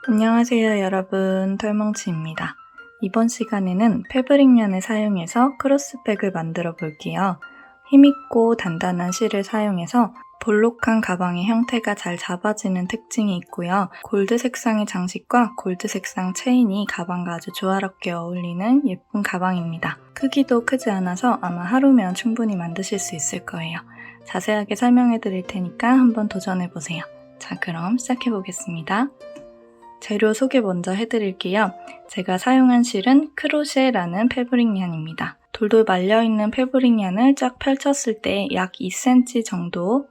안녕하세요 여러분, 털뭉치입니다. 이번 시간에는 패브릭면을 사용해서 크로스백을 만들어 볼게요. 힘있고 단단한 실을 사용해서 볼록한 가방의 형태가 잘 잡아지는 특징이 있고요. 골드 색상의 장식과 골드 색상 체인이 가방과 아주 조화롭게 어울리는 예쁜 가방입니다. 크기도 크지 않아서 아마 하루면 충분히 만드실 수 있을 거예요. 자세하게 설명해 드릴 테니까 한번 도전해 보세요. 자, 그럼 시작해 보겠습니다. 재료 소개 먼저 해드릴게요. 제가 사용한 실은 크로셰라는 패브릭 yarn입니다. 돌돌 말려있는 패브릭 yarn을 쫙 펼쳤을 때 약 2cm 정도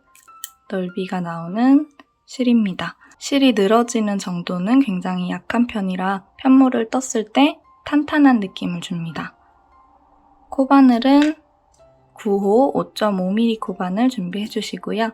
넓이가 나오는 실입니다. 실이 늘어지는 정도는 굉장히 약한 편이라 편물을 떴을 때 탄탄한 느낌을 줍니다. 코바늘은 9호 5.5mm 코바늘 준비해주시고요.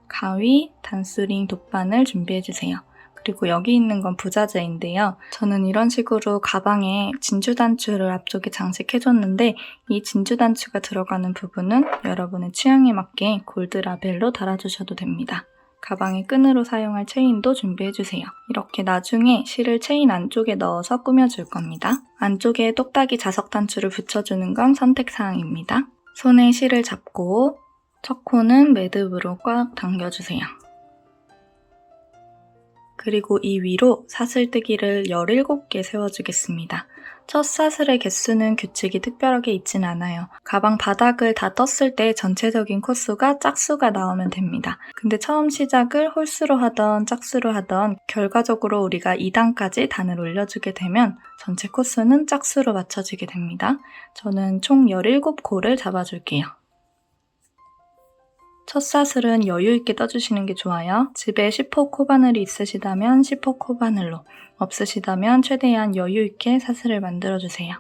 가위, 단수링, 돗바늘 준비해주세요. 그리고 여기 있는 건 부자재인데요. 저는 이런 식으로 가방에 진주단추를 앞쪽에 장식해줬는데 이 진주단추가 들어가는 부분은 여러분의 취향에 맞게 골드 라벨로 달아주셔도 됩니다. 가방의 끈으로 사용할 체인도 준비해주세요. 이렇게 나중에 실을 체인 안쪽에 넣어서 꾸며줄 겁니다. 안쪽에 똑딱이 자석단추를 붙여주는 건 선택사항입니다. 손에 실을 잡고 첫 코는 매듭으로 꽉 당겨주세요. 그리고 이 위로 사슬뜨기를 17개 세워주겠습니다. 첫 사슬의 개수는 규칙이 특별하게 있진 않아요. 가방 바닥을 다 떴을 때 전체적인 코수가 짝수가 나오면 됩니다. 근데 처음 시작을 홀수로 하던 짝수로 하던 결과적으로 우리가 2단까지 단을 올려주게 되면 전체 코수는 짝수로 맞춰지게 됩니다. 저는 총 17코를 잡아줄게요. 첫 사슬은 여유있게 떠주시는 게 좋아요. 집에 10호 코바늘이 있으시다면 10호 코바늘로, 없으시다면 최대한 여유있게 사슬을 만들어주세요.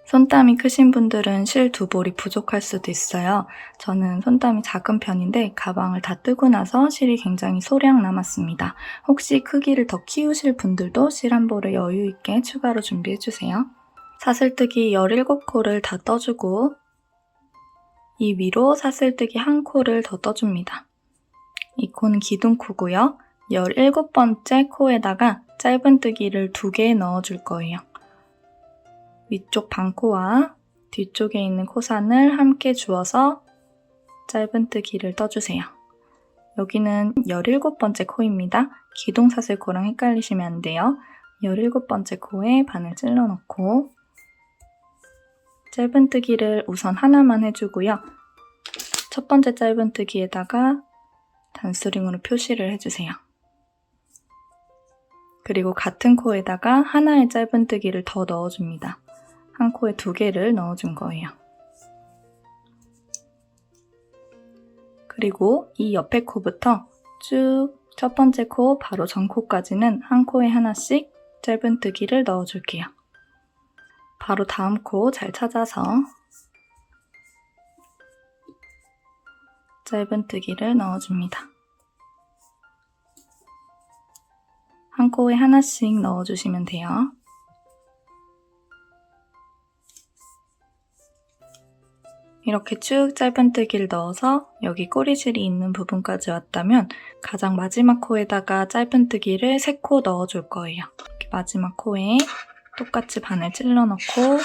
손땀이 크신 분들은 실 2볼이 부족할 수도 있어요. 저는 손땀이 작은 편인데 가방을 다 뜨고 나서 실이 굉장히 소량 남았습니다. 혹시 크기를 더 키우실 분들도 실 1볼을 여유있게 추가로 준비해주세요. 사슬뜨기 17코를 다 떠주고 이 위로 사슬뜨기 1코를 더 떠줍니다. 이 코는 기둥코고요. 17번째 코에다가 짧은뜨기를 2개 넣어줄 거예요. 위쪽 반코와 뒤쪽에 있는 코산을 함께 주어서 짧은뜨기를 떠주세요. 여기는 17번째 코입니다. 기둥사슬코랑 헷갈리시면 안 돼요. 17번째 코에 바늘 찔러 넣고 짧은뜨기를 우선 하나만 해주고요. 첫 번째 짧은뜨기에다가 단수링으로 표시를 해주세요. 그리고 같은 코에다가 하나의 짧은뜨기를 더 넣어줍니다. 한 코에 2개를 넣어준 거예요. 그리고 이 옆에 코부터 쭉 첫 번째 코 바로 전 코까지는 한 코에 하나씩 짧은뜨기를 넣어줄게요. 바로 다음 코 잘 찾아서 짧은뜨기를 넣어줍니다. 한 코에 하나씩 넣어주시면 돼요. 이렇게 쭉 짧은뜨기를 넣어서 여기 꼬리실이 있는 부분까지 왔다면 가장 마지막 코에다가 짧은뜨기를 3코 넣어줄 거예요. 이렇게 마지막 코에 똑같이 바늘 찔러 넣고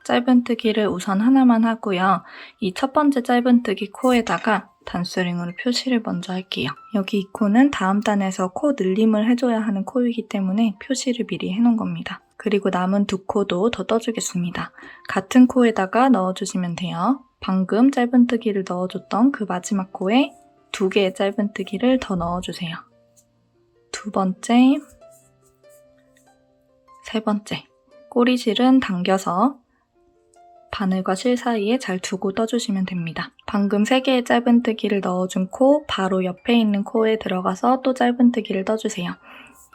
짧은뜨기를 우선 하나만 하고요. 이 첫 번째 짧은뜨기 코에다가 단수링으로 표시를 먼저 할게요. 여기 이 코는 다음 단에서 코 늘림을 해줘야 하는 코이기 때문에 표시를 미리 해놓은 겁니다. 그리고 남은 2코도 더 떠주겠습니다. 같은 코에다가 넣어주시면 돼요. 방금 짧은뜨기를 넣어줬던 그 마지막 코에 2개의 짧은뜨기를 더 넣어주세요. 2번째, 3번째. 꼬리실은 당겨서 바늘과 실 사이에 잘 두고 떠주시면 됩니다. 방금 3개의 짧은뜨기를 넣어준 코 바로 옆에 있는 코에 들어가서 또 짧은뜨기를 떠주세요.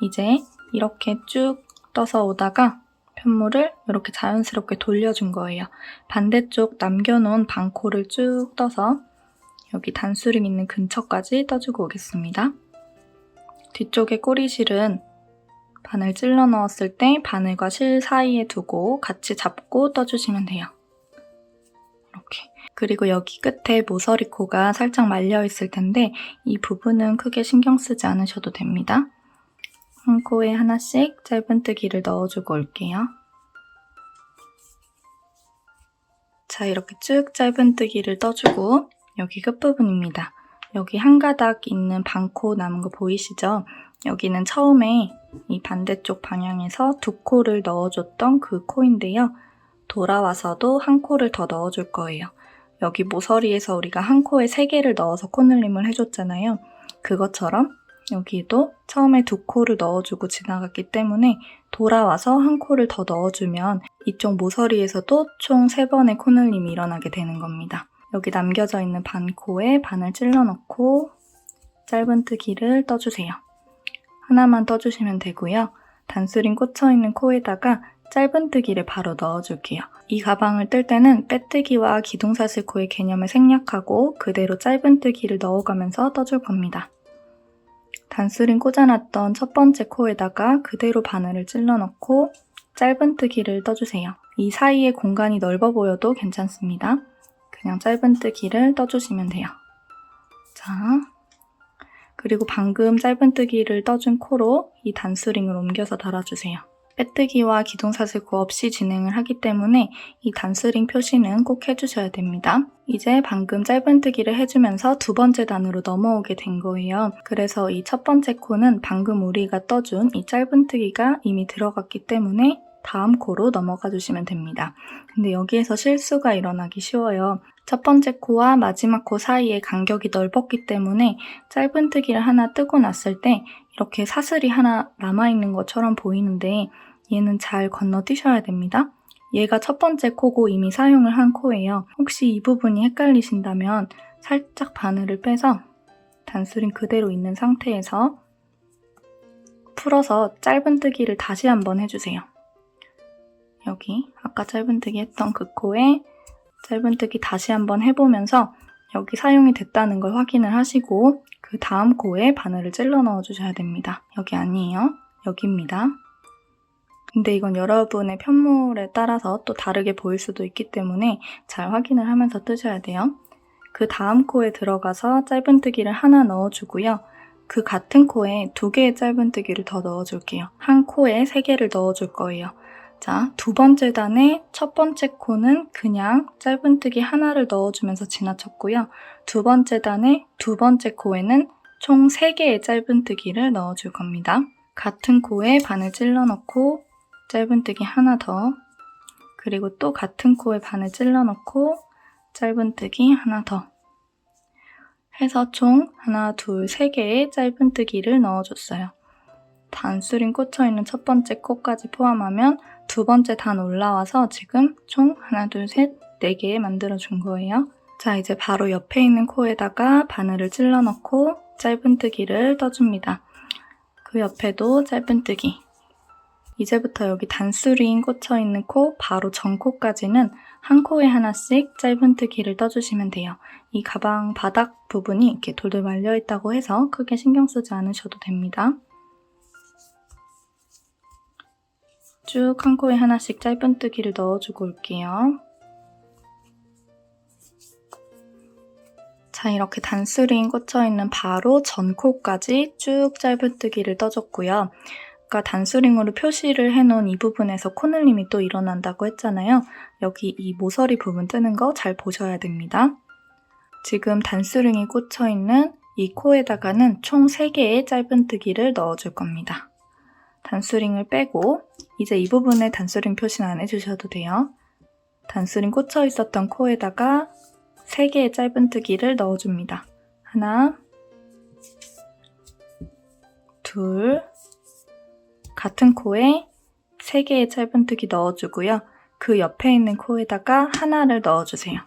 이제 이렇게 쭉 떠서 오다가 편물을 이렇게 자연스럽게 돌려준 거예요. 반대쪽 남겨놓은 반코를 쭉 떠서 여기 단수링 있는 근처까지 떠주고 오겠습니다. 뒤쪽에 꼬리실은 바늘 찔러 넣었을 때 바늘과 실 사이에 두고 같이 잡고 떠주시면 돼요. 이렇게. 그리고 여기 끝에 모서리 코가 살짝 말려 있을 텐데 이 부분은 크게 신경 쓰지 않으셔도 됩니다. 한 코에 하나씩 짧은뜨기를 넣어주고 올게요. 자, 이렇게 쭉 짧은뜨기를 떠주고 여기 끝부분입니다. 여기 한 가닥 있는 반코 남은 거 보이시죠? 여기는 처음에 이 반대쪽 방향에서 두 코를 넣어줬던 그 코인데요. 돌아와서도 한 코를 더 넣어줄 거예요. 여기 모서리에서 우리가 한 코에 3개를 넣어서 코늘림을 해줬잖아요. 그것처럼 여기도 처음에 두 코를 넣어주고 지나갔기 때문에 돌아와서 한 코를 더 넣어주면 이쪽 모서리에서도 총 3번의 코늘림이 일어나게 되는 겁니다. 여기 남겨져 있는 반코에 반을 찔러 넣고 짧은뜨기를 떠주세요. 하나만 떠주시면 되고요. 단수링 꽂혀있는 코에다가 짧은뜨기를 바로 넣어줄게요. 이 가방을 뜰 때는 빼뜨기와 기둥사슬코의 개념을 생략하고 그대로 짧은뜨기를 넣어가면서 떠줄 겁니다. 단수링 꽂아놨던 첫 번째 코에다가 그대로 바늘을 찔러 넣고 짧은뜨기를 떠주세요. 이 사이에 공간이 넓어 보여도 괜찮습니다. 그냥 짧은뜨기를 떠주시면 돼요. 자, 그리고 방금 짧은뜨기를 떠준 코로 이 단수링을 옮겨서 달아주세요. 빼뜨기와 기둥사슬코 없이 진행을 하기 때문에 이 단수링 표시는 꼭 해주셔야 됩니다. 이제 방금 짧은뜨기를 해주면서 두 번째 단으로 넘어오게 된 거예요. 그래서 이 첫 번째 코는 방금 우리가 떠준 이 짧은뜨기가 이미 들어갔기 때문에 다음 코로 넘어가 주시면 됩니다. 근데 여기에서 실수가 일어나기 쉬워요. 첫 번째 코와 마지막 코 사이에 간격이 넓었기 때문에 짧은뜨기를 하나 뜨고 났을 때 이렇게 사슬이 하나 남아있는 것처럼 보이는데 얘는 잘 건너뛰셔야 됩니다. 얘가 첫 번째 코고 이미 사용을 한 코예요. 혹시 이 부분이 헷갈리신다면 살짝 바늘을 빼서 단수링 그대로 있는 상태에서 풀어서 짧은뜨기를 다시 한번 해주세요. 여기 아까 짧은뜨기 했던 그 코에 짧은뜨기 다시 한번 해보면서 여기 사용이 됐다는 걸 확인을 하시고 그 다음 코에 바늘을 찔러 넣어주셔야 됩니다. 여기 아니에요. 여기입니다. 근데 이건 여러분의 편물에 따라서 또 다르게 보일 수도 있기 때문에 잘 확인을 하면서 뜨셔야 돼요. 그 다음 코에 들어가서 짧은뜨기를 하나 넣어주고요. 그 같은 코에 2개의 짧은뜨기를 더 넣어줄게요. 한 코에 3개를 넣어줄 거예요. 자, 두 번째 단에 첫 번째 코는 그냥 짧은뜨기 하나를 넣어주면서 지나쳤고요. 두 번째 단에 두 번째 코에는 총 3개의 짧은뜨기를 넣어줄 겁니다. 같은 코에 바늘 찔러 넣고 짧은뜨기 하나 더, 그리고 또 같은 코에 바늘 찔러 넣고 짧은뜨기 하나 더 해서 총 하나, 둘, 3개의 짧은뜨기를 넣어줬어요. 단수링 꽂혀있는 첫 번째 코까지 포함하면 두 번째 단 올라와서 지금 총 하나, 둘, 셋, 4개 만들어준 거예요. 자, 이제 바로 옆에 있는 코에다가 바늘을 찔러 넣고 짧은뜨기를 떠줍니다. 그 옆에도 짧은뜨기. 이제부터 여기 단수링 꽂혀있는 코 바로 전 코까지는 한 코에 하나씩 짧은뜨기를 떠주시면 돼요. 이 가방 바닥 부분이 이렇게 돌돌 말려있다고 해서 크게 신경 쓰지 않으셔도 됩니다. 쭉 한 코에 하나씩 짧은뜨기를 넣어주고 올게요. 자, 이렇게 단수링 꽂혀있는 바로 전 코까지 쭉 짧은뜨기를 떠줬고요. 아까 단수링으로 표시를 해놓은 이 부분에서 코늘림이 또 일어난다고 했잖아요. 여기 이 모서리 부분 뜨는 거 잘 보셔야 됩니다. 지금 단수링이 꽂혀있는 이 코에다가는 총 3개의 짧은뜨기를 넣어줄 겁니다. 단수링을 빼고 이제 이 부분에 단수링 표시는 안 해주셔도 돼요. 단수링 꽂혀 있었던 코에다가 3개의 짧은뜨기를 넣어줍니다. 하나, 둘, 같은 코에 3개의 짧은뜨기 넣어주고요. 그 옆에 있는 코에다가 하나를 넣어주세요.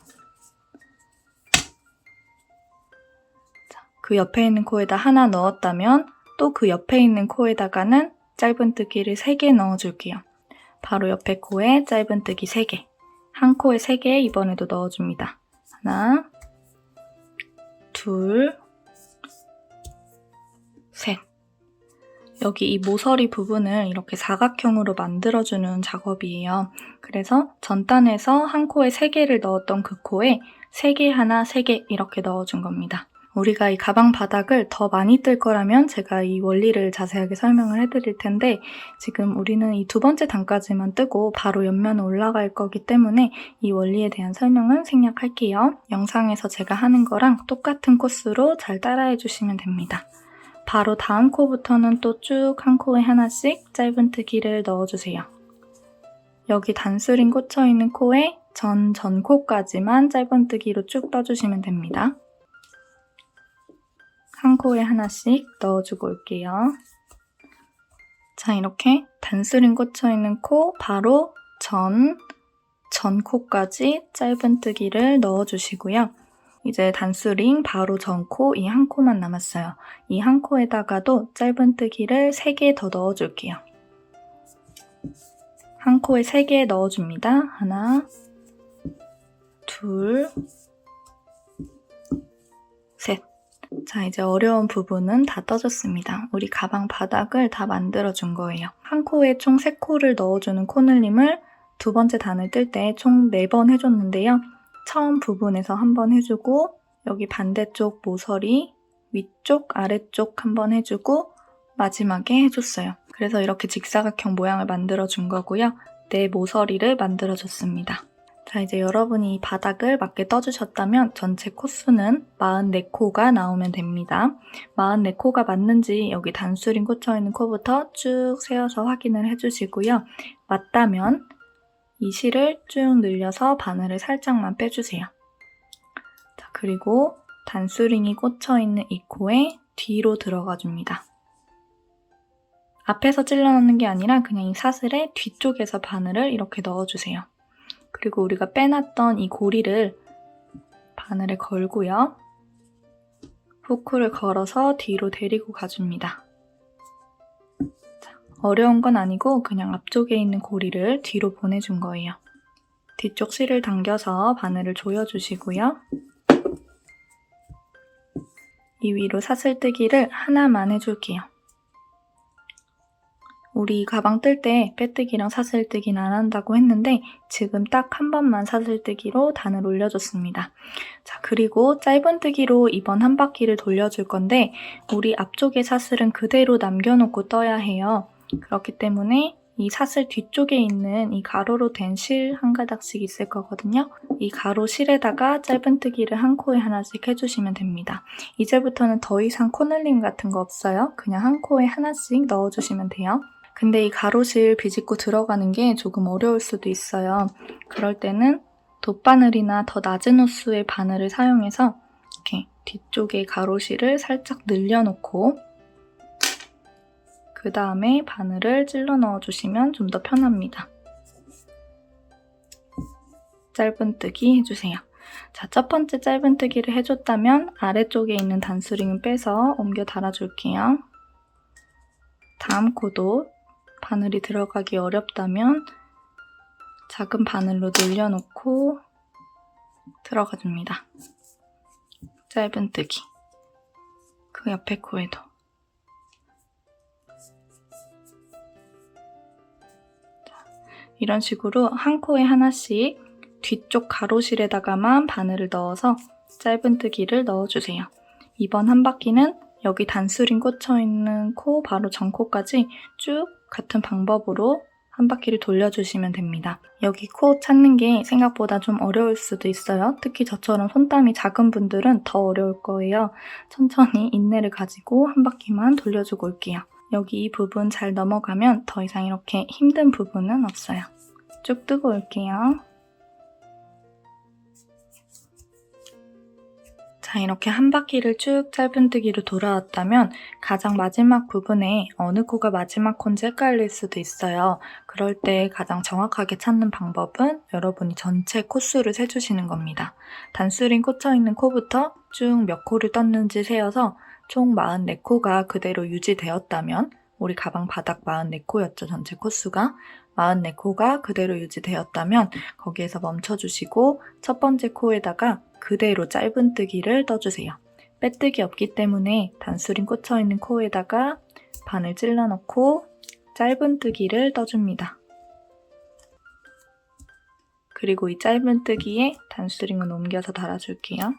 자, 그 옆에 있는 코에다 하나 넣었다면 또 그 옆에 있는 코에다가는 짧은뜨기를 3개 넣어줄게요. 바로 옆에 코에 짧은뜨기 3개. 한 코에 3개 이번에도 넣어줍니다. 하나, 둘, 셋. 여기 이 모서리 부분을 이렇게 사각형으로 만들어주는 작업이에요. 그래서 전 단에서 한 코에 3개를 넣었던 그 코에 3개 하나, 3개 이렇게 넣어준 겁니다. 우리가 이 가방 바닥을 더 많이 뜰 거라면 제가 이 원리를 자세하게 설명을 해드릴 텐데 지금 우리는 이 2번째 단까지만 뜨고 바로 옆면에 올라갈 거기 때문에 이 원리에 대한 설명은 생략할게요. 영상에서 제가 하는 거랑 똑같은 코스로 잘 따라해 주시면 됩니다. 바로 다음 코부터는 또 쭉 한 코에 하나씩 짧은뜨기를 넣어주세요. 여기 단수링 꽂혀있는 코에 전코까지만 짧은뜨기로 쭉 떠주시면 됩니다. 한 코에 하나씩 넣어주고 올게요. 자, 이렇게 단수링 꽂혀있는 코 바로 전코까지 짧은뜨기를 넣어주시고요. 이제 단수링 바로 전코 이 한 코만 남았어요. 이 한 코에다가도 짧은뜨기를 3개 더 넣어줄게요. 한 코에 3개 넣어줍니다. 하나, 둘, 셋. 자, 이제 어려운 부분은 다 떠줬습니다. 우리 가방 바닥을 다 만들어준 거예요. 한 코에 총 3코를 넣어주는 코늘림을 2번째 단을 뜰 때 총 4번 해줬는데요. 처음 부분에서 한 번 해주고 여기 반대쪽 모서리, 위쪽, 아래쪽 한 번 해주고 마지막에 해줬어요. 그래서 이렇게 직사각형 모양을 만들어준 거고요. 내 모서리를 만들어줬습니다. 자, 이제 여러분이 이 바닥을 맞게 떠주셨다면 전체 코수는 44코가 나오면 됩니다. 44코가 맞는지 여기 단수링 꽂혀있는 코부터 쭉 세어서 확인을 해주시고요. 맞다면 이 실을 쭉 늘려서 바늘을 살짝만 빼주세요. 자, 그리고 단수링이 꽂혀있는 이 코에 뒤로 들어가 줍니다. 앞에서 찔러 넣는 게 아니라 그냥 이 사슬의 뒤쪽에서 바늘을 이렇게 넣어주세요. 그리고 우리가 빼놨던 이 고리를 바늘에 걸고요. 후크를 걸어서 뒤로 데리고 가줍니다. 자, 어려운 건 아니고 그냥 앞쪽에 있는 고리를 뒤로 보내준 거예요. 뒤쪽 실을 당겨서 바늘을 조여주시고요. 이 위로 사슬뜨기를 하나만 해줄게요. 우리 가방 뜰 때 빼뜨기랑 사슬뜨기는 안 한다고 했는데 지금 딱 한 번만 사슬뜨기로 단을 올려줬습니다. 자, 그리고 짧은뜨기로 이번 한 바퀴를 돌려줄 건데 우리 앞쪽의 사슬은 그대로 남겨놓고 떠야 해요. 그렇기 때문에 이 사슬 뒤쪽에 있는 이 가로로 된 실 한 가닥씩 있을 거거든요. 이 가로 실에다가 짧은뜨기를 한 코에 하나씩 해주시면 됩니다. 이제부터는 더 이상 코늘림 같은 거 없어요. 그냥 한 코에 하나씩 넣어주시면 돼요. 근데 이 가로실 비집고 들어가는 게 조금 어려울 수도 있어요. 그럴 때는 돗바늘이나 더 낮은 호수의 바늘을 사용해서 이렇게 뒤쪽에 가로실을 살짝 늘려놓고 그 다음에 바늘을 찔러 넣어주시면 좀 더 편합니다. 짧은뜨기 해주세요. 자, 첫 번째 짧은뜨기를 해줬다면 아래쪽에 있는 단수링은 빼서 옮겨 달아줄게요. 다음 코도 바늘이 들어가기 어렵다면 작은 바늘로 늘려놓고 들어가줍니다. 짧은뜨기. 그 옆에 코에도. 이런 식으로 한 코에 하나씩 뒤쪽 가로실에다가만 바늘을 넣어서 짧은뜨기를 넣어주세요. 이번 한 바퀴는 여기 단수링 꽂혀있는 코 바로 전코까지 쭉 같은 방법으로 한 바퀴를 돌려주시면 됩니다. 여기 코 찾는 게 생각보다 좀 어려울 수도 있어요. 특히 저처럼 손땀이 작은 분들은 더 어려울 거예요. 천천히 인내를 가지고 한 바퀴만 돌려주고 올게요. 여기 이 부분 잘 넘어가면 더 이상 이렇게 힘든 부분은 없어요. 쭉 뜨고 올게요. 자, 이렇게 한 바퀴를 쭉 짧은뜨기로 돌아왔다면 가장 마지막 부분에 어느 코가 마지막 코인지 헷갈릴 수도 있어요. 그럴 때 가장 정확하게 찾는 방법은 여러분이 전체 코수를 세주시는 겁니다. 단수링 꽂혀있는 코부터 쭉 몇 코를 떴는지 세어서 총 44코가 그대로 유지되었다면 우리 가방 바닥 44코였죠, 전체 코수가. 44코가 그대로 유지되었다면 거기에서 멈춰주시고 첫 번째 코에다가 그대로 짧은뜨기를 떠주세요. 빼뜨기 없기 때문에 단수링 꽂혀있는 코에다가 바늘 찔러 넣고 짧은뜨기를 떠줍니다. 그리고 이 짧은뜨기에 단스링을 옮겨서 달아줄게요.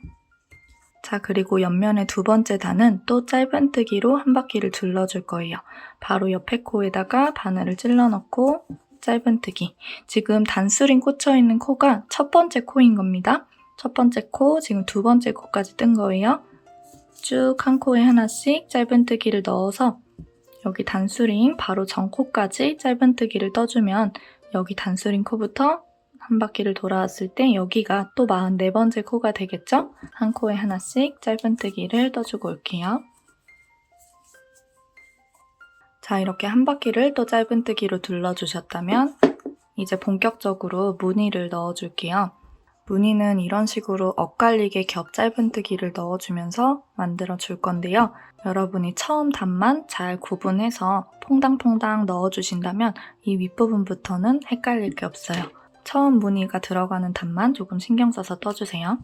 자, 그리고 옆면의 두 번째 단은 또 짧은뜨기로 한 바퀴를 둘러줄 거예요. 바로 옆에 코에다가 바늘을 찔러 넣고 짧은뜨기. 지금 단스링 꽂혀있는 코가 첫 번째 코인 겁니다. 첫 번째 코, 지금 두 번째 코까지 뜬 거예요. 쭉 한 코에 하나씩 짧은뜨기를 넣어서 여기 단수링 바로 전 코까지 짧은뜨기를 떠주면 여기 단수링 코부터 한 바퀴를 돌아왔을 때 여기가 또 44번째 코가 되겠죠? 한 코에 하나씩 짧은뜨기를 떠주고 올게요. 자, 이렇게 한 바퀴를 또 짧은뜨기로 둘러주셨다면 이제 본격적으로 무늬를 넣어줄게요. 무늬는 이런 식으로 엇갈리게 겹 짧은뜨기를 넣어주면서 만들어줄 건데요. 여러분이 처음 단만 잘 구분해서 퐁당퐁당 넣어주신다면 이 윗부분부터는 헷갈릴 게 없어요. 처음 무늬가 들어가는 단만 조금 신경 써서 떠주세요.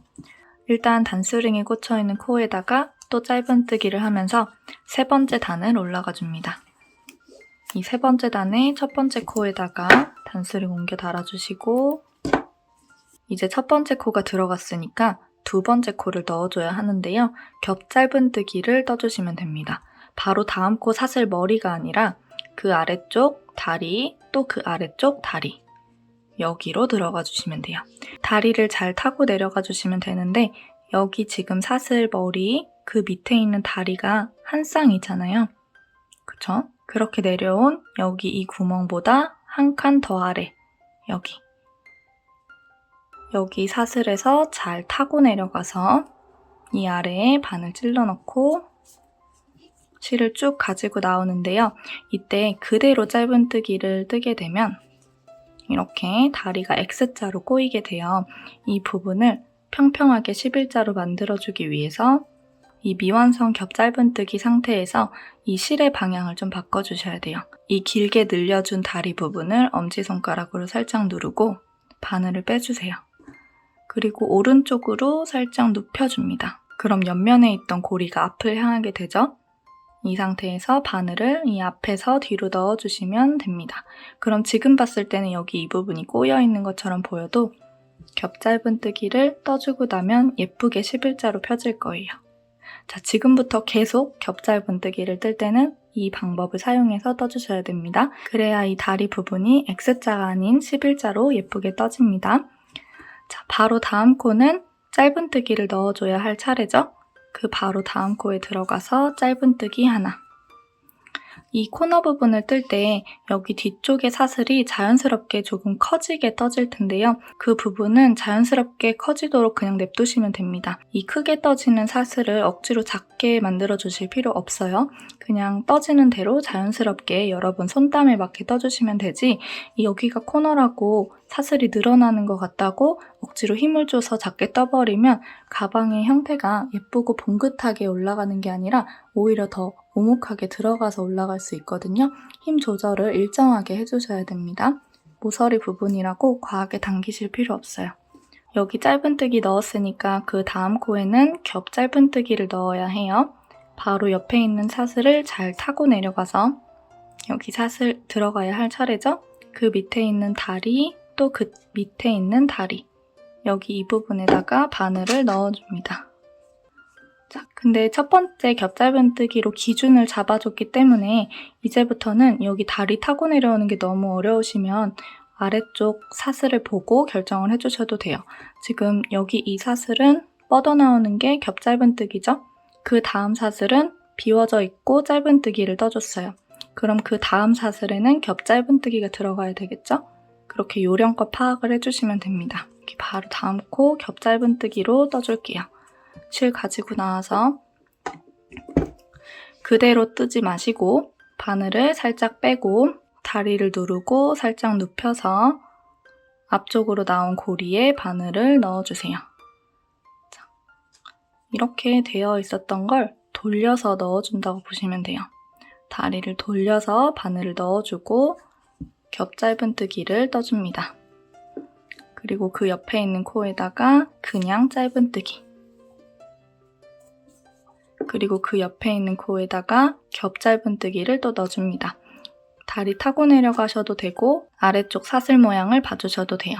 일단 단수링이 꽂혀있는 코에다가 또 짧은뜨기를 하면서 세 번째 단을 올라가 줍니다. 이 세 번째 단의 첫 번째 코에다가 단수링 옮겨 달아주시고 이제 첫 번째 코가 들어갔으니까 두 번째 코를 넣어줘야 하는데요. 겹 짧은뜨기를 떠주시면 됩니다. 바로 다음 코 사슬 머리가 아니라 그 아래쪽 다리, 또 그 아래쪽 다리 여기로 들어가 주시면 돼요. 다리를 잘 타고 내려가 주시면 되는데 여기 지금 사슬 머리 그 밑에 있는 다리가 한 쌍이잖아요. 그쵸? 그렇게 내려온 여기 이 구멍보다 한 칸 더 아래 여기 사슬에서 잘 타고 내려가서 이 아래에 바늘 찔러 넣고 실을 쭉 가지고 나오는데요. 이때 그대로 짧은뜨기를 뜨게 되면 이렇게 다리가 X자로 꼬이게 돼요. 이 부분을 평평하게 11자로 만들어주기 위해서 이 미완성 겹 짧은뜨기 상태에서 이 실의 방향을 좀 바꿔주셔야 돼요. 이 길게 늘려준 다리 부분을 엄지손가락으로 살짝 누르고 바늘을 빼주세요. 그리고 오른쪽으로 살짝 눕혀줍니다. 그럼 옆면에 있던 고리가 앞을 향하게 되죠? 이 상태에서 바늘을 이 앞에서 뒤로 넣어주시면 됩니다. 그럼 지금 봤을 때는 여기 이 부분이 꼬여있는 것처럼 보여도 겹 짧은뜨기를 떠주고 나면 예쁘게 11자로 펴질 거예요. 자, 지금부터 계속 겹 짧은뜨기를 뜰 때는 이 방법을 사용해서 떠주셔야 됩니다. 그래야 이 다리 부분이 X자가 아닌 11자로 예쁘게 떠집니다. 자, 바로 다음 코는 짧은뜨기를 넣어줘야 할 차례죠? 그 바로 다음 코에 들어가서 짧은뜨기 하나. 이 코너 부분을 뜰 때 여기 뒤쪽의 사슬이 자연스럽게 조금 커지게 떠질 텐데요. 그 부분은 자연스럽게 커지도록 그냥 냅두시면 됩니다. 이 크게 떠지는 사슬을 억지로 작게 만들어 주실 필요 없어요. 그냥 떠지는 대로 자연스럽게 여러분 손땀에 맞게 떠주시면 되지 여기가 코너라고 사슬이 늘어나는 것 같다고 억지로 힘을 줘서 작게 떠버리면 가방의 형태가 예쁘고 봉긋하게 올라가는 게 아니라 오히려 더 오목하게 들어가서 올라갈 수 있거든요. 힘 조절을 일정하게 해주셔야 됩니다. 모서리 부분이라고 과하게 당기실 필요 없어요. 여기 짧은뜨기 넣었으니까 그 다음 코에는 겹 짧은뜨기를 넣어야 해요. 바로 옆에 있는 사슬을 잘 타고 내려가서 여기 사슬 들어가야 할 차례죠? 그 밑에 있는 다리, 또 그 밑에 있는 다리 여기 이 부분에다가 바늘을 넣어줍니다. 자, 근데 첫 번째 겹 짧은뜨기로 기준을 잡아줬기 때문에 이제부터는 여기 다리 타고 내려오는 게 너무 어려우시면 아래쪽 사슬을 보고 결정을 해주셔도 돼요. 지금 여기 이 사슬은 뻗어나오는 게 겹 짧은뜨기죠? 그 다음 사슬은 비워져 있고 짧은뜨기를 떠줬어요. 그럼 그 다음 사슬에는 겹 짧은뜨기가 들어가야 되겠죠? 그렇게 요령껏 파악을 해주시면 됩니다. 이렇게 바로 다음 코 겹 짧은뜨기로 떠줄게요. 실 가지고 나와서 그대로 뜨지 마시고 바늘을 살짝 빼고 다리를 누르고 살짝 눕혀서 앞쪽으로 나온 고리에 바늘을 넣어주세요. 자, 이렇게 되어 있었던 걸 돌려서 넣어준다고 보시면 돼요. 다리를 돌려서 바늘을 넣어주고 겹 짧은뜨기를 떠줍니다. 그리고 그 옆에 있는 코에다가 그냥 짧은뜨기 그리고 그 옆에 있는 코에다가 겹 짧은뜨기를 또 넣어줍니다. 다리 타고 내려가셔도 되고 아래쪽 사슬 모양을 봐주셔도 돼요.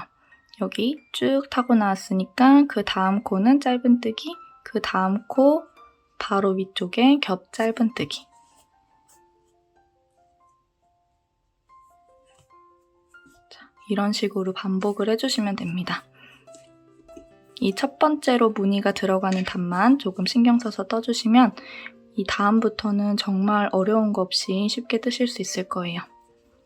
여기 쭉 타고 나왔으니까 그 다음 코는 짧은뜨기, 그 다음 코 바로 위쪽에 겹 짧은뜨기. 자, 이런 식으로 반복을 해주시면 됩니다. 이 첫 번째로 무늬가 들어가는 단만 조금 신경 써서 떠주시면 이 다음부터는 정말 어려운 거 없이 쉽게 뜨실 수 있을 거예요.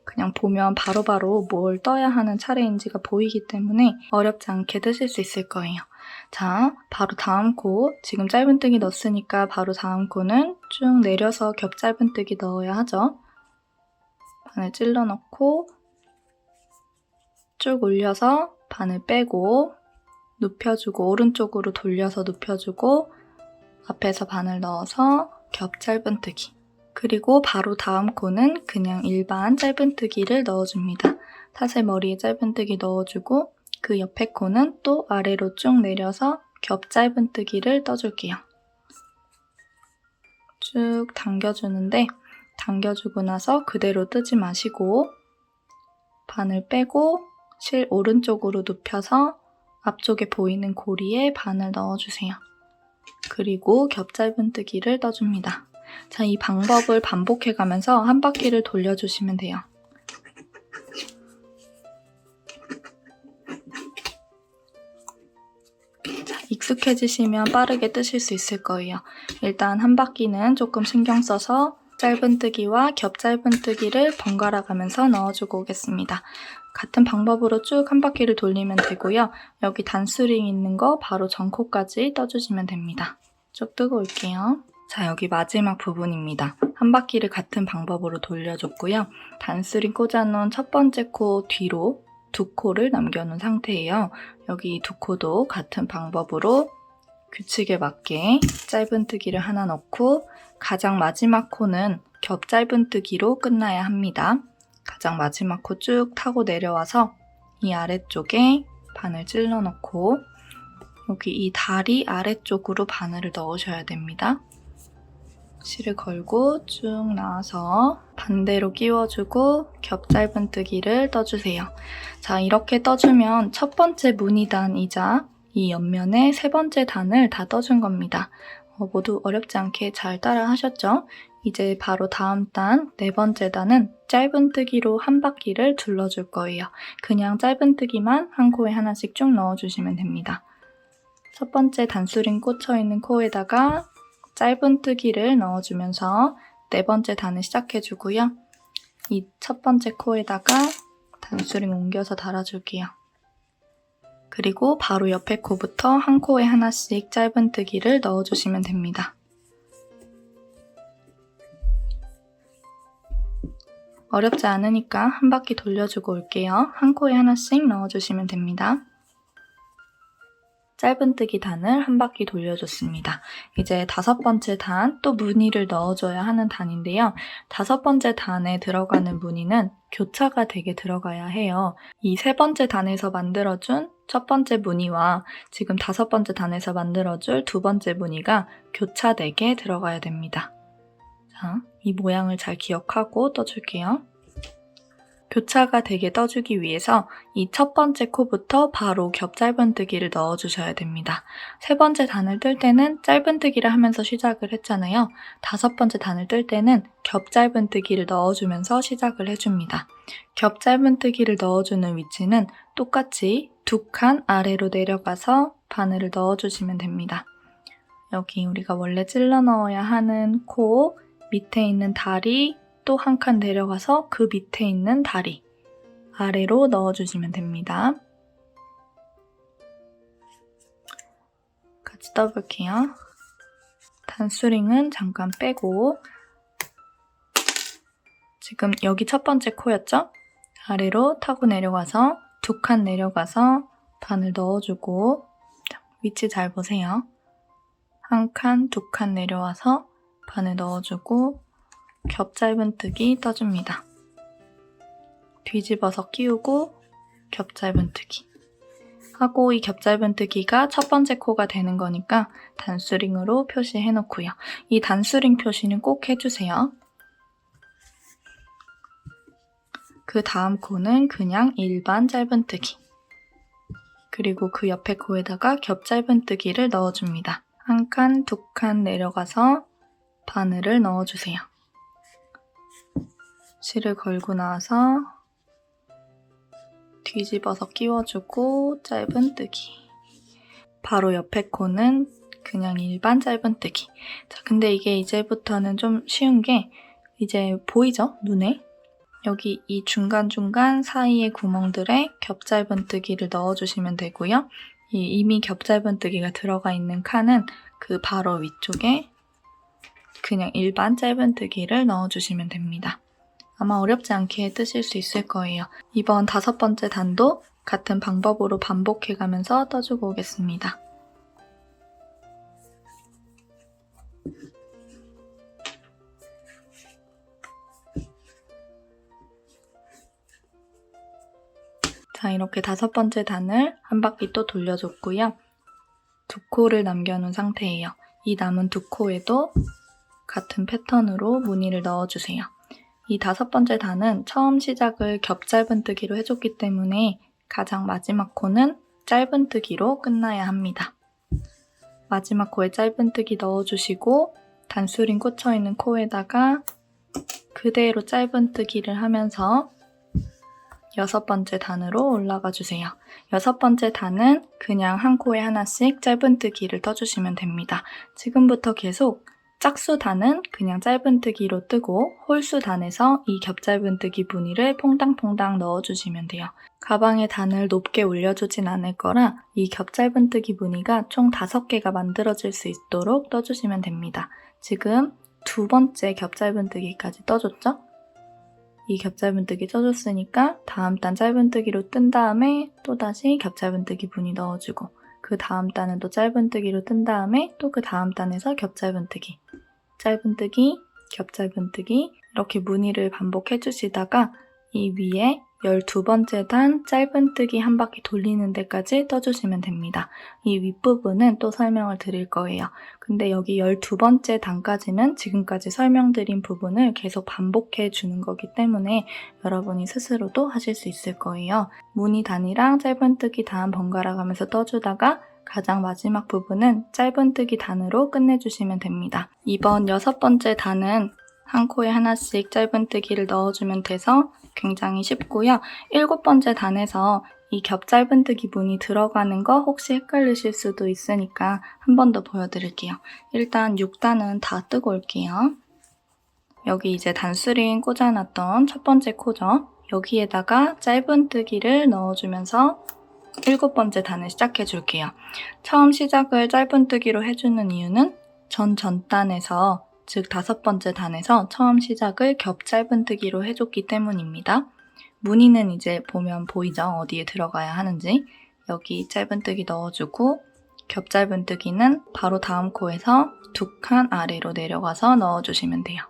그냥 보면 바로바로 뭘 떠야 하는 차례인지가 보이기 때문에 어렵지 않게 뜨실 수 있을 거예요. 자, 바로 다음 코, 지금 짧은뜨기 넣었으니까 바로 다음 코는 쭉 내려서 겹 짧은뜨기 넣어야 하죠. 바늘 찔러 넣고 쭉 올려서 바늘 빼고 눕혀주고 오른쪽으로 돌려서 눕혀주고 앞에서 바늘 넣어서 겹 짧은뜨기. 그리고 바로 다음 코는 그냥 일반 짧은뜨기를 넣어줍니다. 사슬 머리에 짧은뜨기 넣어주고 그 옆에 코는 또 아래로 쭉 내려서 겹 짧은뜨기를 떠줄게요. 쭉 당겨주는데 당겨주고 나서 그대로 뜨지 마시고 바늘 빼고 실 오른쪽으로 눕혀서 앞쪽에 보이는 고리에 바늘 넣어주세요. 그리고 겹 짧은뜨기를 떠줍니다. 자, 이 방법을 반복해가면서 한 바퀴를 돌려주시면 돼요. 자, 익숙해지시면 빠르게 뜨실 수 있을 거예요. 일단 한 바퀴는 조금 신경 써서 짧은뜨기와 겹 짧은뜨기를 번갈아 가면서 넣어주고 오겠습니다. 같은 방법으로 쭉 한 바퀴를 돌리면 되고요. 여기 단수링 있는 거 바로 전코까지 떠주시면 됩니다. 쭉 뜨고 올게요. 자, 여기 마지막 부분입니다. 한 바퀴를 같은 방법으로 돌려줬고요. 단수링 꽂아놓은 첫 번째 코 뒤로 두 코를 남겨놓은 상태예요. 여기 두 코도 같은 방법으로 규칙에 맞게 짧은뜨기를 하나 넣고 가장 마지막 코는 겹 짧은뜨기로 끝나야 합니다. 가장 마지막 코 쭉 타고 내려와서 이 아래쪽에 바늘 찔러 넣고 여기 이 다리 아래쪽으로 바늘을 넣으셔야 됩니다. 실을 걸고 쭉 나와서 반대로 끼워주고 겹 짧은뜨기를 떠주세요. 자, 이렇게 떠주면 첫 번째 무늬단이자 이 옆면에 세 번째 단을 다 떠준 겁니다. 모두 어렵지 않게 잘 따라 하셨죠? 이제 바로 다음 단, 네 번째 단은 짧은뜨기로 한 바퀴를 둘러줄 거예요. 그냥 짧은뜨기만 한 코에 하나씩 쭉 넣어주시면 됩니다. 첫 번째 단수링 꽂혀있는 코에다가 짧은뜨기를 넣어주면서 네 번째 단을 시작해주고요. 이 첫 번째 코에다가 단수링 옮겨서 달아줄게요. 그리고 바로 옆에 코부터 한 코에 하나씩 짧은뜨기를 넣어주시면 됩니다. 어렵지 않으니까 한 바퀴 돌려주고 올게요. 한 코에 하나씩 넣어주시면 됩니다. 짧은뜨기 단을 한 바퀴 돌려줬습니다. 이제 다섯 번째 단, 또 무늬를 넣어줘야 하는 단인데요. 다섯 번째 단에 들어가는 무늬는 교차가 되게 들어가야 해요. 이 세 번째 단에서 만들어준 첫 번째 무늬와 지금 다섯 번째 단에서 만들어줄 두 번째 무늬가 교차되게 들어가야 됩니다. 자, 이 모양을 잘 기억하고 떠줄게요. 교차가 되게 떠주기 위해서 이 첫 번째 코부터 바로 겹 짧은뜨기를 넣어주셔야 됩니다. 세 번째 단을 뜰 때는 짧은뜨기를 하면서 시작을 했잖아요. 다섯 번째 단을 뜰 때는 겹 짧은뜨기를 넣어주면서 시작을 해줍니다. 겹 짧은뜨기를 넣어주는 위치는 똑같이 두 칸 아래로 내려가서 바늘을 넣어주시면 됩니다. 여기 우리가 원래 찔러 넣어야 하는 코, 밑에 있는 다리, 또 한 칸 내려가서 그 밑에 있는 다리 아래로 넣어주시면 됩니다. 같이 떠볼게요. 단수링은 잠깐 빼고 지금 여기 첫 번째 코였죠? 아래로 타고 내려가서 두 칸 내려가서 바늘 넣어주고 위치 잘 보세요. 한 칸, 두 칸 내려와서 바늘 넣어주고 겹 짧은뜨기 떠줍니다. 뒤집어서 끼우고 겹 짧은뜨기 하고 이 겹 짧은뜨기가 첫 번째 코가 되는 거니까 단수링으로 표시해 놓고요. 이 단수링 표시는 꼭 해주세요. 그 다음 코는 그냥 일반 짧은뜨기. 그리고 그 옆에 코에다가 겹 짧은뜨기를 넣어줍니다. 한 칸, 두 칸 내려가서 바늘을 넣어주세요. 실을 걸고 나와서 뒤집어서 끼워주고 짧은뜨기. 바로 옆에 코는 그냥 일반 짧은뜨기. 자, 근데 이게 이제부터는 좀 쉬운 게 이제 보이죠? 눈에? 여기 이 중간중간 사이의 구멍들에 겹 짧은뜨기를 넣어주시면 되고요. 이미 겹 짧은뜨기가 들어가 있는 칸은 그 바로 위쪽에 그냥 일반 짧은뜨기를 넣어주시면 됩니다. 아마 어렵지 않게 뜨실 수 있을 거예요. 이번 5번째 단도 같은 방법으로 반복해가면서 떠주고 오겠습니다. 자, 이렇게 5번째 단을 한 바퀴 또 돌려줬고요. 2코를 남겨놓은 상태예요. 이 남은 2코에도 같은 패턴으로 무늬를 넣어주세요. 이 5번째 단은 처음 시작을 겹 짧은뜨기로 해줬기 때문에 가장 마지막 코는 짧은뜨기로 끝나야 합니다. 마지막 코에 짧은뜨기 넣어주시고 단수링 꽂혀있는 코에다가 그대로 짧은뜨기를 하면서 6번째 단으로 올라가 주세요. 6번째 단은 그냥 한 코에 하나씩 짧은뜨기를 떠주시면 됩니다. 지금부터 계속 짝수 단은 그냥 짧은뜨기로 뜨고 홀수 단에서 이 겹 짧은뜨기 무늬를 퐁당퐁당 넣어주시면 돼요. 가방에 단을 높게 올려주진 않을 거라 이 겹 짧은뜨기 무늬가 총 5개가 만들어질 수 있도록 떠주시면 됩니다. 지금 2번째 겹 짧은뜨기까지 떠줬죠? 이 겹 짧은뜨기 떠줬으니까 다음 단 짧은뜨기로 뜬 다음에 또다시 겹 짧은뜨기 무늬 넣어주고 그 다음 단은 또 짧은뜨기로 뜬 다음에 또 그 다음 단에서 겹 짧은뜨기, 짧은뜨기, 겹 짧은뜨기 이렇게 무늬를 반복해 주시다가 이 위에 12번째 단 짧은뜨기 한 바퀴 돌리는 데까지 떠주시면 됩니다. 이 윗부분은 또 설명을 드릴 거예요. 근데 여기 12번째 단까지는 지금까지 설명드린 부분을 계속 반복해 주는 거기 때문에 여러분이 스스로도 하실 수 있을 거예요. 무늬 단이랑 짧은뜨기 단 번갈아 가면서 떠주다가 가장 마지막 부분은 짧은뜨기 단으로 끝내주시면 됩니다. 이번 6번째 단은 한 코에 하나씩 짧은뜨기를 넣어주면 돼서 굉장히 쉽고요. 7번째 단에서 이 겹 짧은뜨기 무늬 들어가는 거 혹시 헷갈리실 수도 있으니까 한 번 더 보여드릴게요. 일단 6단은 다 뜨고 올게요. 여기 이제 단수링 꽂아놨던 첫 번째 코죠. 여기에다가 짧은뜨기를 넣어주면서 7번째 단을 시작해줄게요. 처음 시작을 짧은뜨기로 해주는 이유는 전단에서 즉 5번째 단에서 처음 시작을 겹 짧은뜨기로 해줬기 때문입니다. 무늬는 이제 보면 보이죠? 어디에 들어가야 하는지. 여기 짧은뜨기 넣어주고 겹 짧은뜨기는 바로 다음 코에서 2칸 아래로 내려가서 넣어주시면 돼요.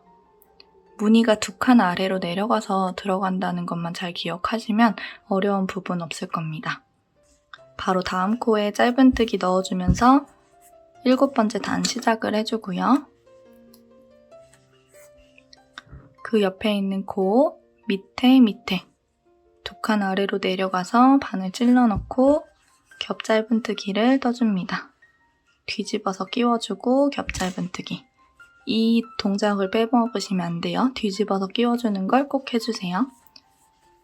무늬가 2칸 아래로 내려가서 들어간다는 것만 잘 기억하시면 어려운 부분 없을 겁니다. 바로 다음 코에 짧은뜨기 넣어주면서 7번째 단 시작을 해주고요. 그 옆에 있는 코 밑에 2칸 아래로 내려가서 바늘 찔러 넣고 겹 짧은뜨기를 떠줍니다. 뒤집어서 끼워주고 겹 짧은뜨기. 이 동작을 빼먹으시면 안 돼요. 뒤집어서 끼워주는 걸 꼭 해주세요.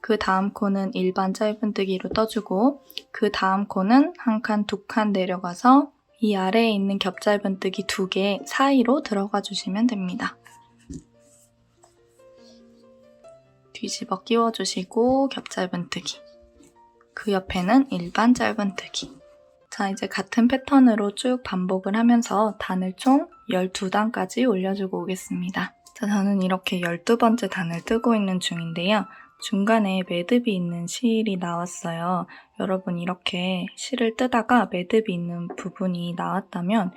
그 다음 코는 일반 짧은뜨기로 떠주고 그 다음 코는 한 칸, 2칸 내려가서 이 아래에 있는 겹 짧은뜨기 2개 사이로 들어가 주시면 됩니다. 뒤집어 끼워주시고 겹 짧은뜨기. 그 옆에는 일반 짧은뜨기. 자, 이제 같은 패턴으로 쭉 반복을 하면서 단을 총 12단까지 올려주고 오겠습니다. 자, 저는 이렇게 12번째 단을 뜨고 있는 중인데요. 중간에 매듭이 있는 실이 나왔어요. 여러분 이렇게 실을 뜨다가 매듭이 있는 부분이 나왔다면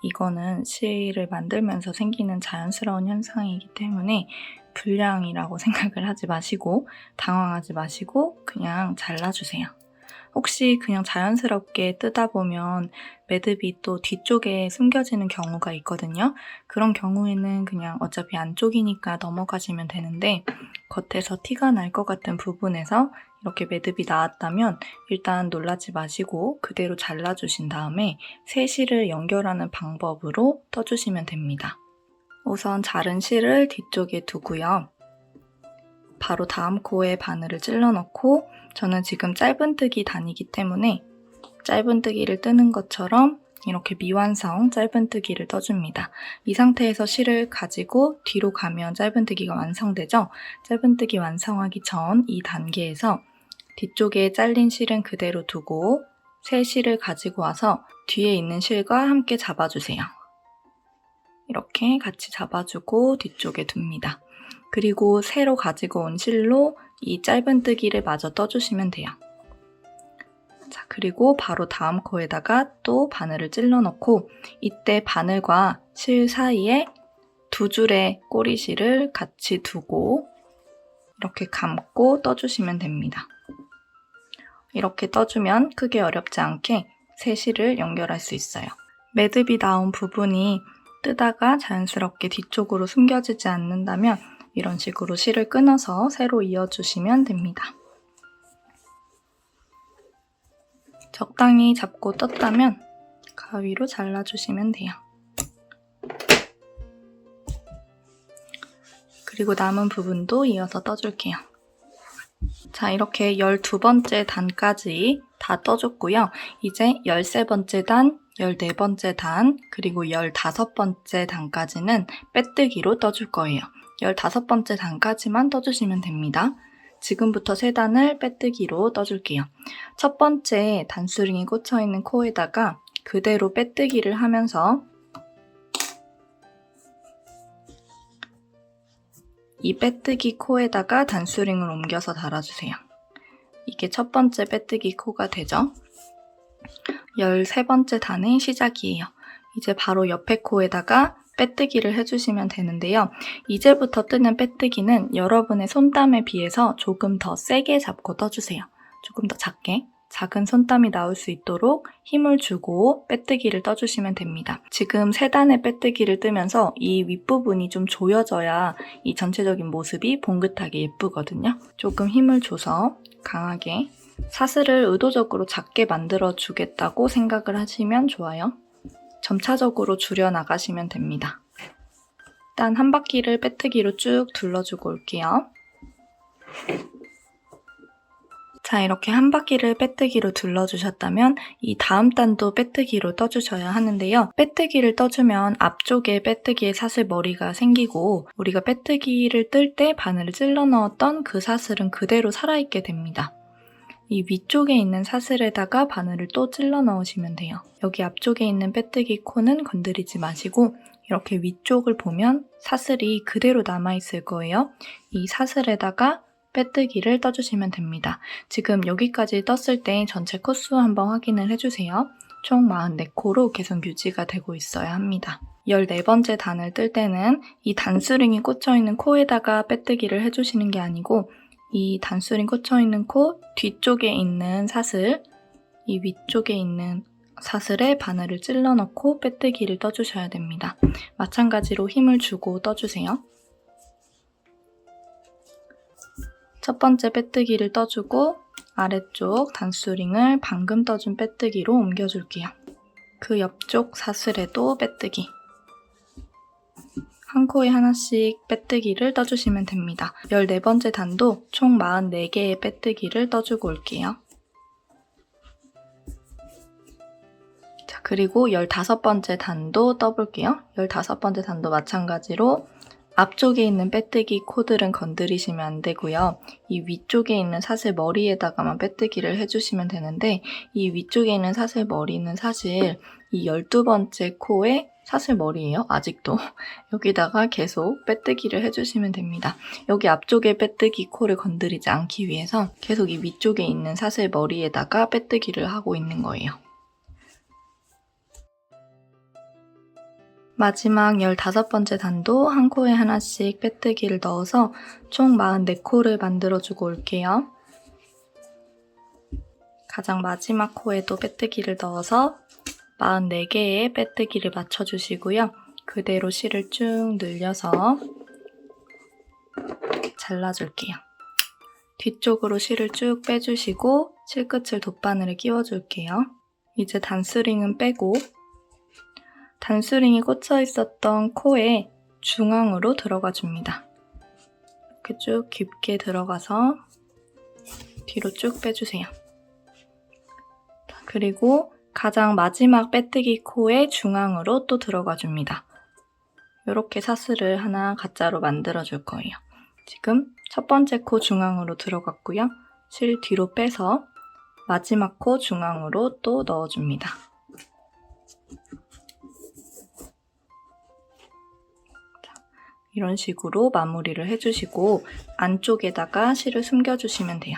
이거는 실을 만들면서 생기는 자연스러운 현상이기 때문에 불량이라고 생각을 하지 마시고 당황하지 마시고 그냥 잘라주세요. 혹시 그냥 자연스럽게 뜨다 보면 매듭이 또 뒤쪽에 숨겨지는 경우가 있거든요. 그런 경우에는 그냥 어차피 안쪽이니까 넘어가시면 되는데 겉에서 티가 날 것 같은 부분에서 이렇게 매듭이 나왔다면 일단 놀라지 마시고 그대로 잘라주신 다음에 새 실을 연결하는 방법으로 떠주시면 됩니다. 우선 자른 실을 뒤쪽에 두고요. 바로 다음 코에 바늘을 찔러 넣고 저는 지금 짧은뜨기 단이기 때문에 짧은뜨기를 뜨는 것처럼 이렇게 미완성 짧은뜨기를 떠줍니다. 이 상태에서 실을 가지고 뒤로 가면 짧은뜨기가 완성되죠? 짧은뜨기 완성하기 전 이 단계에서 뒤쪽에 잘린 실은 그대로 두고 새 실을 가지고 와서 뒤에 있는 실과 함께 잡아주세요. 이렇게 같이 잡아주고 뒤쪽에 둡니다. 그리고 새로 가지고 온 실로 이 짧은뜨기를 마저 떠주시면 돼요. 자, 그리고 바로 다음 코에다가 또 바늘을 찔러 넣고 이때 바늘과 실 사이에 두 줄의 꼬리실을 같이 두고 이렇게 감고 떠주시면 됩니다. 이렇게 떠주면 크게 어렵지 않게 새 실을 연결할 수 있어요. 매듭이 나온 부분이 뜨다가 자연스럽게 뒤쪽으로 숨겨지지 않는다면 이런 식으로 실을 끊어서 새로 이어주시면 됩니다. 적당히 잡고 떴다면 가위로 잘라주시면 돼요. 그리고 남은 부분도 이어서 떠줄게요. 자, 이렇게 12번째 단까지 다 떠줬고요. 이제 13번째 단, 14번째 단, 그리고 15번째 단까지는 빼뜨기로 떠줄 거예요. 15번째 단까지만 떠주시면 됩니다. 지금부터 3단을 빼뜨기로 떠줄게요. 첫 번째 단수링이 꽂혀있는 코에다가 그대로 빼뜨기를 하면서 이 빼뜨기 코에다가 단수링을 옮겨서 달아주세요. 이게 첫 번째 빼뜨기 코가 되죠. 13번째 단의 시작이에요. 이제 바로 옆에 코에다가 빼뜨기를 해주시면 되는데요. 이제부터 뜨는 빼뜨기는 여러분의 손땀에 비해서 조금 더 세게 잡고 떠주세요. 조금 더 작게. 작은 손땀이 나올 수 있도록 힘을 주고 빼뜨기를 떠주시면 됩니다. 지금 3단의 빼뜨기를 뜨면서 이 윗부분이 좀 조여져야 이 전체적인 모습이 봉긋하게 예쁘거든요. 조금 힘을 줘서 강하게 사슬을 의도적으로 작게 만들어 주겠다고 생각을 하시면 좋아요. 점차적으로 줄여 나가시면 됩니다. 일단 한 바퀴를 빼뜨기로 쭉 둘러주고 올게요. 자, 이렇게 한 바퀴를 빼뜨기로 둘러주셨다면 이 다음 단도 빼뜨기로 떠주셔야 하는데요. 빼뜨기를 떠주면 앞쪽에 빼뜨기의 사슬 머리가 생기고 우리가 빼뜨기를 뜰 때 바늘을 찔러 넣었던 그 사슬은 그대로 살아있게 됩니다. 이 위쪽에 있는 사슬에다가 바늘을 또 찔러 넣으시면 돼요. 여기 앞쪽에 있는 빼뜨기 코는 건드리지 마시고 이렇게 위쪽을 보면 사슬이 그대로 남아있을 거예요. 이 사슬에다가 빼뜨기를 떠주시면 됩니다. 지금 여기까지 떴을 때 전체 코수 한번 확인을 해주세요. 총 44코로 계속 유지가 되고 있어야 합니다. 14번째 단을 뜰 때는 이 단수링이 꽂혀있는 코에다가 빼뜨기를 해주시는 게 아니고 이 단수링 꽂혀있는 코 뒤쪽에 있는 사슬, 이 위쪽에 있는 사슬에 바늘을 찔러 넣고 빼뜨기를 떠주셔야 됩니다. 마찬가지로 힘을 주고 떠주세요. 첫 번째 빼뜨기를 떠주고 아래쪽 단수링을 방금 떠준 빼뜨기로 옮겨줄게요. 그 옆쪽 사슬에도 빼뜨기. 한 코에 하나씩 빼뜨기를 떠주시면 됩니다. 14번째 단도 총 44개의 빼뜨기를 떠주고 올게요. 자, 그리고 15번째 단도 떠볼게요. 15번째 단도 마찬가지로 앞쪽에 있는 빼뜨기 코들은 건드리시면 안 되고요. 이 위쪽에 있는 사슬 머리에다가만 빼뜨기를 해주시면 되는데 이 위쪽에 있는 사슬 머리는 사실 이 12번째 코의 사슬 머리예요. 아직도. 여기다가 계속 빼뜨기를 해주시면 됩니다. 여기 앞쪽에 빼뜨기 코를 건드리지 않기 위해서 계속 이 위쪽에 있는 사슬 머리에다가 빼뜨기를 하고 있는 거예요. 마지막 15번째 단도 한 코에 하나씩 빼뜨기를 넣어서 총 44코를 만들어주고 올게요. 가장 마지막 코에도 빼뜨기를 넣어서 44개의 빼뜨기를 맞춰주시고요. 그대로 실을 쭉 늘려서 잘라줄게요. 뒤쪽으로 실을 쭉 빼주시고 실끝을 돗바늘에 끼워줄게요. 이제 단수링은 빼고 단수링이 꽂혀 있었던 코에 중앙으로 들어가 줍니다. 이렇게 쭉 깊게 들어가서 뒤로 쭉 빼주세요. 그리고 가장 마지막 빼뜨기 코의 중앙으로 또 들어가 줍니다. 이렇게 사슬을 하나 가짜로 만들어 줄 거예요. 지금 첫 번째 코 중앙으로 들어갔고요. 실 뒤로 빼서 마지막 코 중앙으로 또 넣어줍니다. 이런 식으로 마무리를 해주시고 안쪽에다가 실을 숨겨주시면 돼요.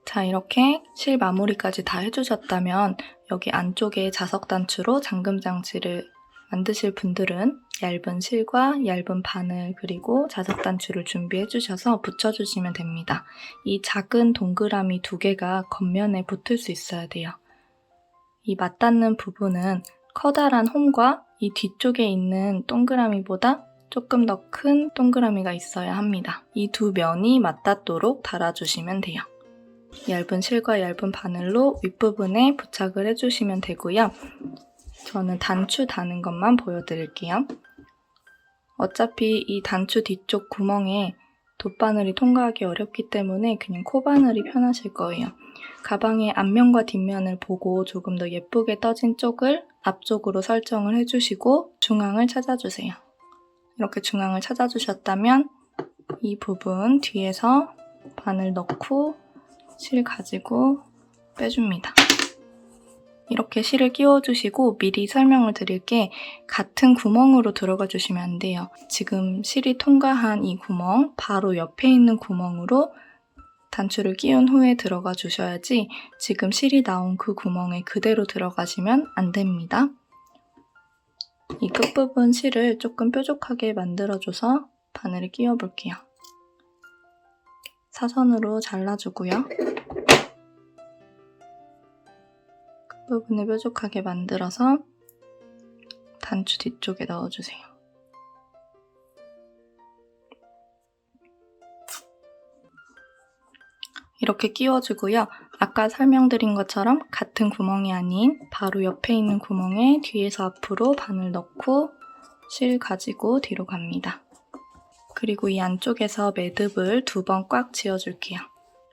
자, 이렇게 실 마무리까지 다 해주셨다면 여기 안쪽에 자석 단추로 잠금 장치를 만드실 분들은 얇은 실과 얇은 바늘 그리고 자석 단추를 준비해 주셔서 붙여주시면 됩니다. 이 작은 동그라미 2개가 겉면에 붙을 수 있어야 돼요. 이 맞닿는 부분은 커다란 홈과 이 뒤쪽에 있는 동그라미보다 조금 더 큰 동그라미가 있어야 합니다. 이 두 면이 맞닿도록 달아주시면 돼요. 얇은 실과 얇은 바늘로 윗부분에 부착을 해주시면 되고요. 저는 단추 다는 것만 보여드릴게요. 어차피 이 단추 뒤쪽 구멍에 돗바늘이 통과하기 어렵기 때문에 그냥 코바늘이 편하실 거예요. 가방의 앞면과 뒷면을 보고 조금 더 예쁘게 떠진 쪽을 앞쪽으로 설정을 해주시고 중앙을 찾아주세요. 이렇게 중앙을 찾아주셨다면 이 부분 뒤에서 바늘 넣고 실 가지고 빼줍니다. 이렇게 실을 끼워주시고 미리 설명을 드릴 게 같은 구멍으로 들어가 주시면 안 돼요. 지금 실이 통과한 이 구멍 바로 옆에 있는 구멍으로 단추를 끼운 후에 들어가 주셔야지 지금 실이 나온 그 구멍에 그대로 들어가시면 안 됩니다. 이 끝부분 실을 조금 뾰족하게 만들어줘서 바늘을 끼워 볼게요. 사선으로 잘라주고요. 끝부분을 뾰족하게 만들어서 단추 뒤쪽에 넣어주세요. 이렇게 끼워주고요. 아까 설명드린 것처럼 같은 구멍이 아닌 바로 옆에 있는 구멍에 뒤에서 앞으로 바늘 넣고 실 가지고 뒤로 갑니다. 그리고 이 안쪽에서 매듭을 2번 꽉 지어줄게요.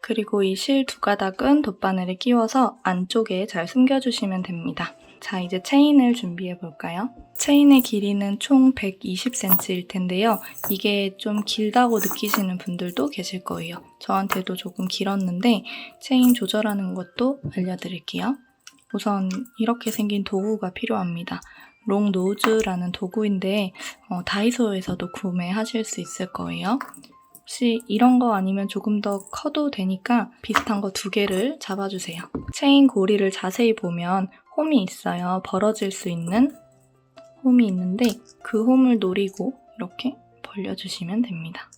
그리고 이 실 2가닥은 돗바늘에 끼워서 안쪽에 잘 숨겨주시면 됩니다. 자, 이제 체인을 준비해 볼까요? 체인의 길이는 총 120cm일 텐데요. 이게 좀 길다고 느끼시는 분들도 계실 거예요. 저한테도 조금 길었는데 체인 조절하는 것도 알려드릴게요. 우선 이렇게 생긴 도구가 필요합니다. 롱 노즈라는 도구인데 다이소에서도 구매하실 수 있을 거예요. 혹시 이런 거 아니면 조금 더 커도 되니까 비슷한 거 2개를 잡아주세요. 체인 고리를 자세히 보면 홈이 있어요. 벌어질 수 있는 홈이 있는데 그 홈을 노리고 이렇게 벌려주시면 됩니다.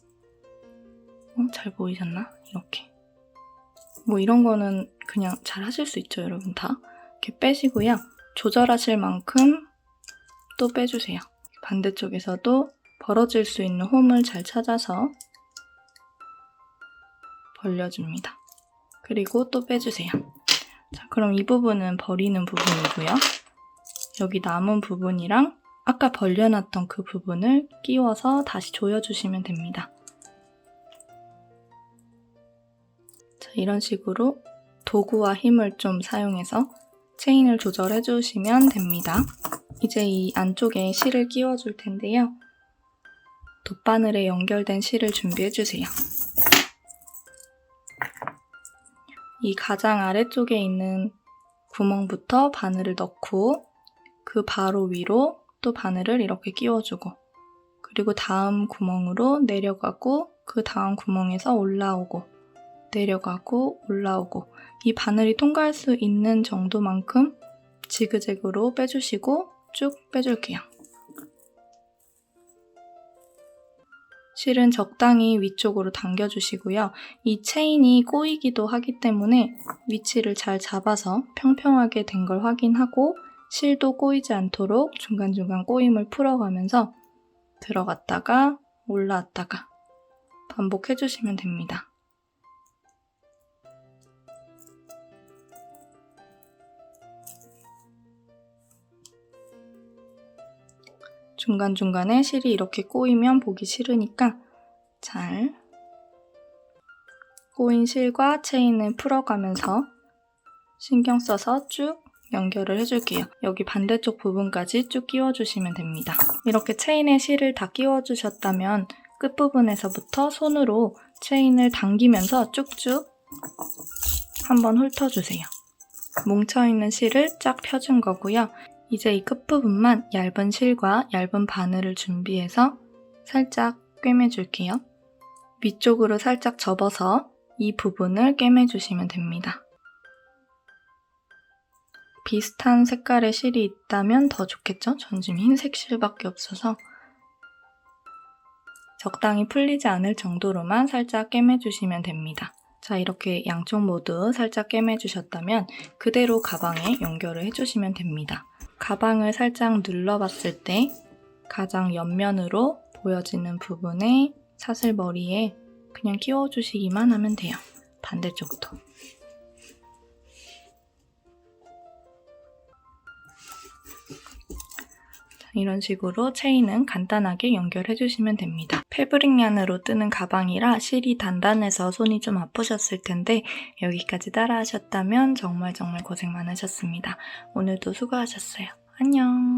잘 보이셨나? 이렇게. 뭐 이런 거는 그냥 잘 하실 수 있죠, 여러분 다. 이렇게 빼시고요. 조절하실 만큼 또 빼주세요. 반대쪽에서도 벌어질 수 있는 홈을 잘 찾아서 벌려줍니다. 그리고 또 빼주세요. 자, 그럼 이 부분은 버리는 부분이고요. 여기 남은 부분이랑 아까 벌려놨던 그 부분을 끼워서 다시 조여주시면 됩니다. 자, 이런 식으로 도구와 힘을 좀 사용해서 체인을 조절해 주시면 됩니다. 이제 이 안쪽에 실을 끼워줄 텐데요. 돗바늘에 연결된 실을 준비해 주세요. 이 가장 아래쪽에 있는 구멍부터 바늘을 넣고 그 바로 위로 또 바늘을 이렇게 끼워주고 그리고 다음 구멍으로 내려가고 그 다음 구멍에서 올라오고 내려가고 올라오고 이 바늘이 통과할 수 있는 정도만큼 지그재그로 빼주시고 쭉 빼줄게요. 실은 적당히 위쪽으로 당겨주시고요. 이 체인이 꼬이기도 하기 때문에 위치를 잘 잡아서 평평하게 된 걸 확인하고 실도 꼬이지 않도록 중간중간 꼬임을 풀어가면서 들어갔다가 올라왔다가 반복해주시면 됩니다. 중간중간에 실이 이렇게 꼬이면 보기 싫으니까 잘 꼬인 실과 체인을 풀어가면서 신경 써서 쭉 연결을 해줄게요. 여기 반대쪽 부분까지 쭉 끼워주시면 됩니다. 이렇게 체인에 실을 다 끼워주셨다면 끝부분에서부터 손으로 체인을 당기면서 쭉쭉 한번 훑어주세요. 뭉쳐있는 실을 쫙 펴준 거고요. 이제 이 끝부분만 얇은 실과 얇은 바늘을 준비해서 살짝 꿰매줄게요. 위쪽으로 살짝 접어서 이 부분을 꿰매주시면 됩니다. 비슷한 색깔의 실이 있다면 더 좋겠죠? 전 지금 흰색 실밖에 없어서 적당히 풀리지 않을 정도로만 살짝 꿰매주시면 됩니다. 자, 이렇게 양쪽 모두 살짝 꿰매주셨다면 그대로 가방에 연결을 해주시면 됩니다. 가방을 살짝 눌러봤을 때 가장 옆면으로 보여지는 부분에 사슬머리에 그냥 끼워주시기만 하면 돼요. 반대쪽도. 이런 식으로 체인은 간단하게 연결해주시면 됩니다. 패브릭 얀으로 뜨는 가방이라 실이 단단해서 손이 좀 아프셨을 텐데 여기까지 따라하셨다면 정말 고생 많으셨습니다. 오늘도 수고하셨어요. 안녕.